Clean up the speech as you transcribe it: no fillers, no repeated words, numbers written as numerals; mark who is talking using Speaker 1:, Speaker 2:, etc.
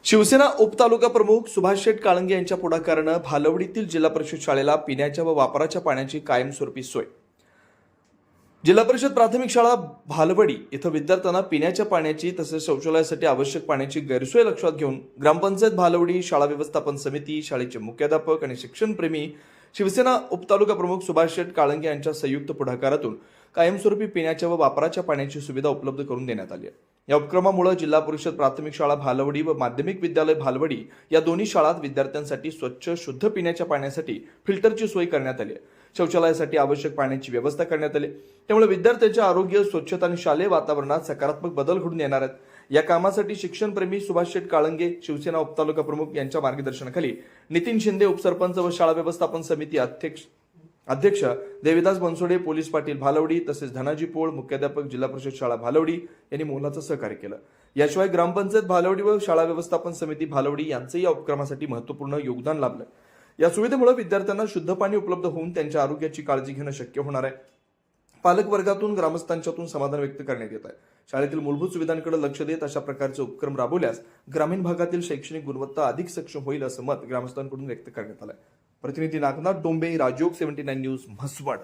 Speaker 1: शिवसेना उपतालुका प्रमुख सुभाष शेठ काळंगे यांच्या पुढाकारानं भालवडीतील जिल्हा परिषद शाळेला पिण्याच्या व वापराच्या पाण्याची कायमस्वरूपी सोय. जिल्हा परिषद प्राथमिक शाळा भालवडी इथं विद्यार्थ्यांना पिण्याच्या पाण्याची तसेच शौचालयासाठी आवश्यक पाण्याची गैरसोय लक्षात घेऊन ग्रामपंचायत भालवडी, शाळा व्यवस्थापन समिती, शाळेचे मुख्याध्यापक आणि शिक्षणप्रेमी शिवसेना उपतालुका प्रमुख सुभाष शेठ काळंगे यांच्या संयुक्त पुढाकारातून कायमस्वरूपी पिण्याच्या व वापराच्या पाण्याची सुविधा उपलब्ध करून देण्यात आली आहे. या उपक्रमामुळे जिल्हा परिषद प्राथमिक शाळा भालवडी व माध्यमिक विद्यालय भालवडी या दोन्ही शाळांत विद्यार्थ्यांसाठी स्वच्छ शुद्ध पिण्याच्या पाण्यासाठी फिल्टरची सोय करण्यात आली आहे. शौचालयासाठी आवश्यक पाण्याची व्यवस्था करण्यात आली. त्यामुळे विद्यार्थ्यांचे आरोग्य, स्वच्छता आणि शालेय वातावरणात सकारात्मक बदल घडून येणार आहेत. या कामासाठी शिक्षणप्रेमी सुभाष शेठ काळंगे, शिवसेना उपतालुका प्रमुख यांच्या मार्गदर्शनाखाली नितीन शिंदे, उपसरपंच व शाळा व्यवस्थापन समिती अध्यक्ष देविदास बनसोडे, पोलीस पाटील भालवडी तसेच धनाजी पोळ, मुख्याध्यापक जिल्हा परिषद शाळा भालवडी यांनी मोलाचं सहकार्य केलं. याशिवाय ग्रामपंचायत भालवडी व शाळा व्यवस्थापन समिती भालवडी यांचंही या उपक्रमासाठी महत्त्वपूर्ण योगदान लाभलं. या सुविधेमुळे विद्यार्थ्यांना शुद्ध पाणी उपलब्ध होऊन त्यांच्या आरोग्याची काळजी घेणं शक्य होणार आहे. पालक वर्गातून ग्रामस्थांच्यातून समाधान व्यक्त करण्यात येत आहे. शाळेतील मूलभूत सुविधांकडे लक्ष देत अशा प्रकारचे उपक्रम राबवल्यास ग्रामीण भागातील शैक्षणिक गुणवत्ता अधिक सक्षम होईल असं मत ग्रामस्थांकडून व्यक्त करण्यात आलं. प्रतिनिधी नागनाथ डोंबे, राजयोग 79 न्यूज, म्हसवड.